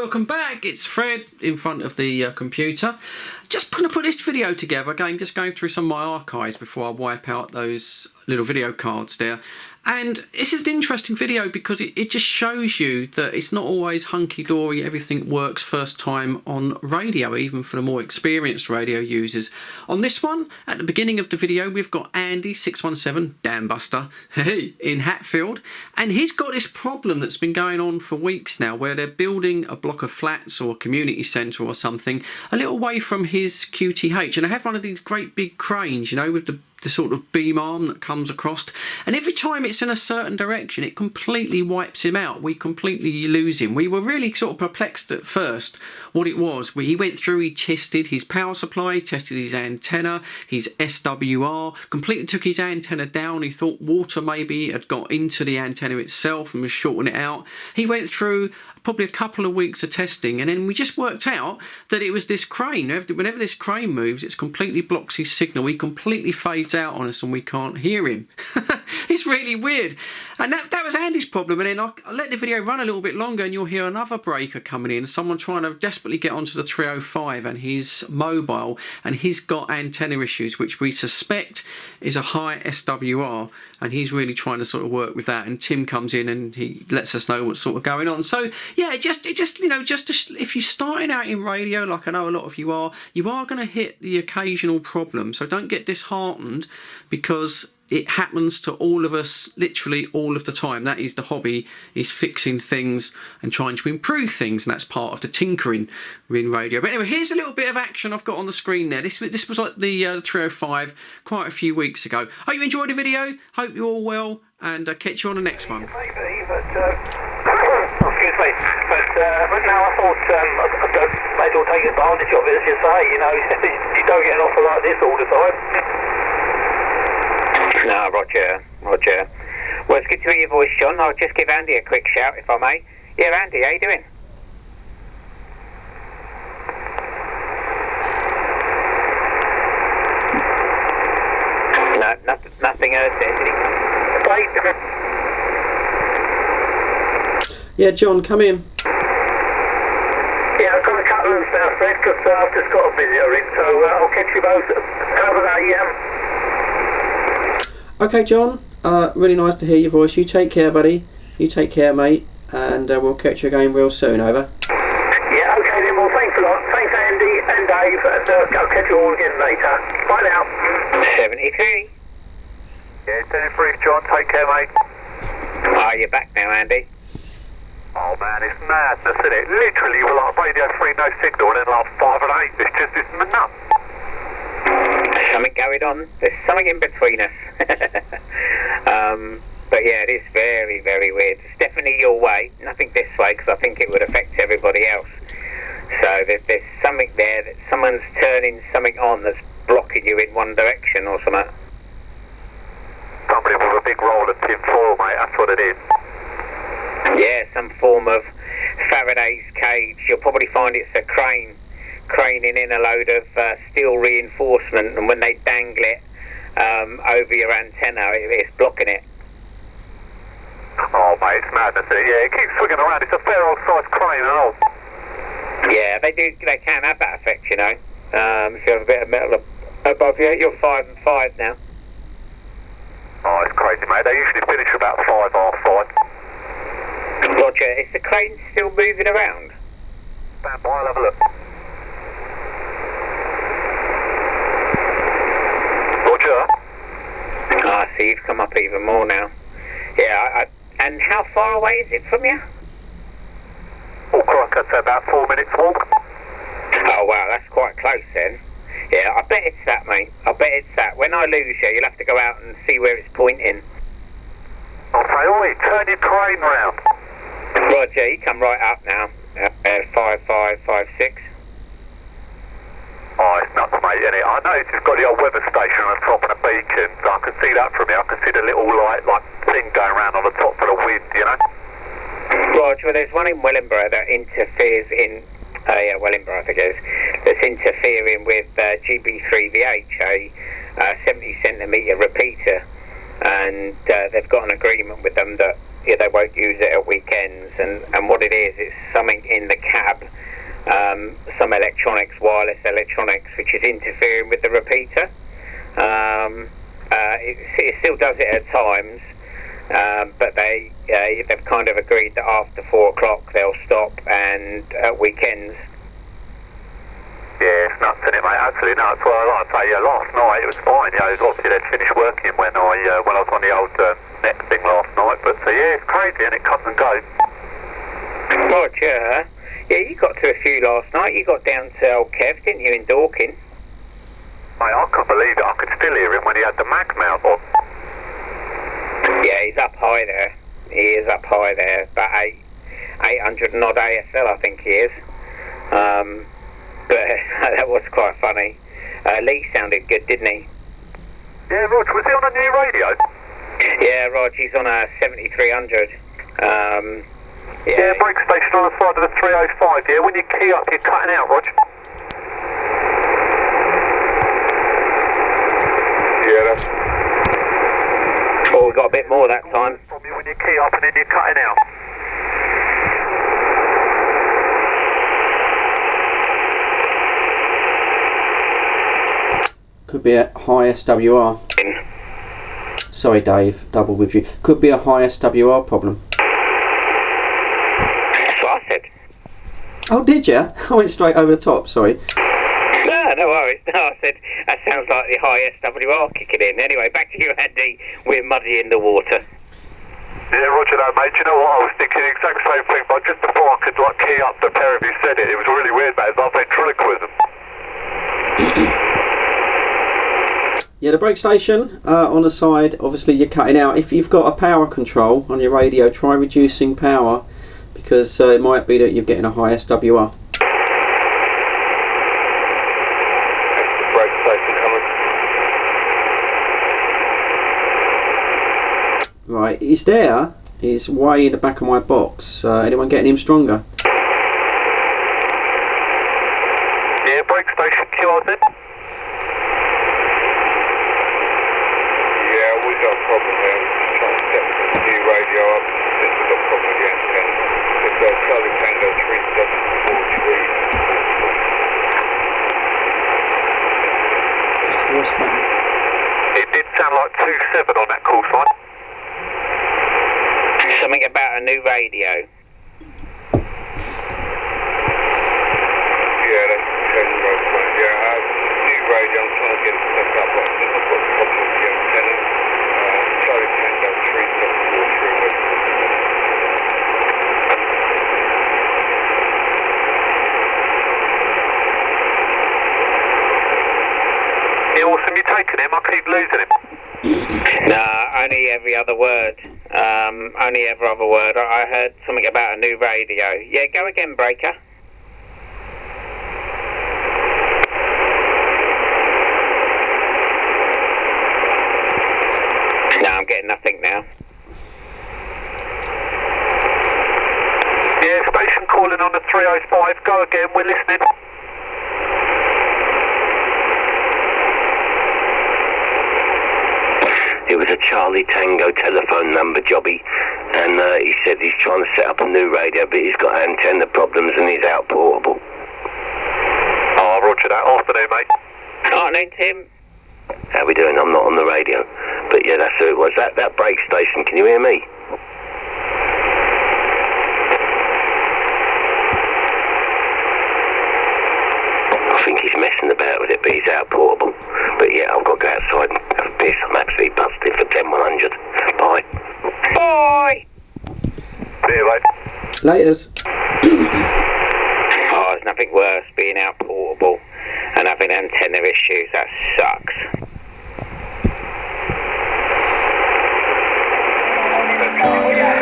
welcome back. It's Fred in front of the computer. Just going to put this video together again, just going through some of my archives before I wipe out those little video cards there. And this is an interesting video because it just shows you that it's not always hunky-dory, everything works first time on radio, even for the more experienced radio users. On this one, at the beginning of the video, we've got Andy617, Dan Buster, in Hatfield, and he's got this problem that's been going on for weeks now, where they're building a block of flats or a community centre or something a little way from his QTH, and they have one of these great big cranes, you know, with the sort of beam arm that comes across, and every time it's in a certain direction it completely wipes him out. We completely lose him. We were really sort of perplexed at first what it was. He went through, he tested his power supply, tested his antenna, his SWR, completely took his antenna down. He thought water maybe had got into the antenna itself and was shorting it out. He went through probably a couple of weeks of testing, and then we just worked out that it was this crane. Whenever this crane moves, it completely blocks his signal. He completely fades out on us and we can't hear him. It's really weird. And that was Andy's problem. And then I let the video run a little bit longer and you'll hear another breaker coming in, someone trying to desperately get onto the 305 and his mobile, and he's got antenna issues, which we suspect is a high SWR, and he's really trying to sort of work with that. And Tim comes in and he lets us know what's sort of going on. So yeah, it just you know, if you're starting out in radio, like I know a lot of you are going to hit the occasional problem. So don't get disheartened, because it happens to all of us literally all of the time. That is the hobby, is fixing things and trying to improve things, and that's part of the tinkering in radio. But anyway, here's a little bit of action I've got on the screen there. This was like the 305 quite a few weeks ago. Hope you enjoyed the video, hope you're all well, and catch you on the next one. Excuse me, but now I thought I don't maybe I'll take advantage of it, as you say, you know, you don't get an offer like this all the time. No, Roger. Well, it's good to hear your voice, John. I'll just give Andy a quick shout, if I may. Yeah, Andy, how you doing? No, nothing urgent. Yeah, John, come in. Yeah, I've got a couple of now, Fred, because I've just got a video in, so I'll catch you both over that, Okay, John, really nice to hear your voice. You take care, buddy. You take care, mate, and we'll catch you again real soon, over. Yeah, okay then, well thanks a lot. Thanks Andy and Dave, and I'll catch you all again later. Bye now. 73. Yeah, 73, John, take care, mate. Oh, you're back now, Andy. Oh man, it's madness, isn't it? Literally, we're like Radio 3, no signal, and then like 5 and 8, it's nuts. Something going on. There's something in between us. But yeah, it is very, very weird. It's definitely your way, nothing this way, because I think it would affect everybody else. So there's something there that someone's turning something on that's blocking you in one direction or something. Somebody with a big roll of tin foil, mate, that's what it is. Yeah, some form of Faraday's cage. You'll probably find it's a craning in a load of steel reinforcement, and when they dangle it over your antenna, it's blocking it. Oh mate, it's madness, isn't it? Yeah, it keeps swinging around. It's a fair old sized crane and all. Yeah, they can have that effect, you know. If you have a bit of metal above you, you're 5 and 5 now. Oh, it's crazy, mate. They usually finish about 5, half 5. Roger, is the crane still moving around? Stand by, I'll have a look. Roger. Ah, so you've come up even more now. Yeah, and how far away is it from you? Oh, crikey, I'd say about 4 minutes walk. Oh, wow, that's quite close then. Yeah, I bet it's that, mate. I bet it's that. When I lose you, you'll have to go out and see where it's pointing. I'll say, oi, turn your crane round. Roger, you come right up now. 5556. Oh, it's nuts, mate, isn't it? I noticed it's got the old weather station on the top and a beacon. I can see that from here. I can see the little light, like thing going around on the top for the wind, you know? Roger, well, there's one in Wellingborough that interferes in... yeah, Wellingborough, I think it is. That's interfering with GB3VH, a 70 centimetre repeater. And they've got an agreement with them that they won't use it at weekends. And what it is, it's something in the cab, some electronics, wireless electronics, which is interfering with the repeater. It still does it at times, but they've kind of agreed that after 4 o'clock they'll stop, and at weekends. Yeah, it's nuts, isn't it, mate? Absolutely nuts. Well, like I say, last night it was fine. Obviously they'd finished working when I was on the old net thing last night. But yeah, it's crazy, and it comes and goes. Roger. Yeah, you got to a few last night. You got down to old Kev, didn't you, in Dorking? Mate, I couldn't believe it. I could still hear him when he had the mag mount on. Yeah, he's up high there. He is up high there. About 800 and odd ASL, I think he is. But that was quite funny. Lee sounded good, didn't he? Yeah, Rog, was he on a new radio? Yeah, Rog, he's on a 7300. Yeah, brake station on the side of the 305, yeah? When you key up, you're cutting out, Rog. Yeah, that's... Oh, we got a bit more that time. From you when you key up and then you're cutting out. Could be a high SWR. Sorry, Dave, double with you. Could be a high SWR problem. That's what I said. Oh, did you? I went straight over the top, sorry. No worries. No, I said, that sounds like the high SWR kicking in. Anyway, back to you, Andy. We're muddying the water. Yeah, roger that, mate. Do you know what? I was thinking the exact same thing, but just before I could key up, the pair of you said it. It was really weird, mate. It was like ventriloquism. Yeah, the brake station on the side, obviously you're cutting out. If you've got a power control on your radio, try reducing power, because it might be that you're getting a high SWR. Brake station coming. Right, he's there. He's way in the back of my box. Anyone getting him stronger? Yeah, brake station QRZ. Problem there. We're trying to set the new radio up. This is a problem with the antenna. It's Charlie Tango 3743. Just voice pattern. It did sound like 27 on that call sign. Something about a new radio. Yeah, that's Tango Road sign. Yeah, new radio. I'm trying to get it set up, but I think I've got a problem with the antenna. Charlie Tango 3743. Yeah, awesome. You taking him? I keep losing him. Nah, only every other word. Only every other word. I heard something about a new radio. Yeah, go again, Breaker. No, I'm getting nothing now. Yeah, station calling on the 305. Go again, we're listening. It was a Charlie Tango telephone number, Jobby, and he said he's trying to set up a new radio, but he's got antenna problems and he's out portable. Oh, roger that. Afternoon, mate. Afternoon, Tim. How we doing? I'm not on the radio. But yeah, that's who it was. That brake station, can you hear me? I think he's messing about with it, but he's out portable. But yeah, I've got to go outside and have a piss. I'm absolutely busted for 10-100. Bye. Bye. See you, mate. Laters. Oh, there's nothing worse being out portable and having antenna issues. That sucks. Oh, yeah.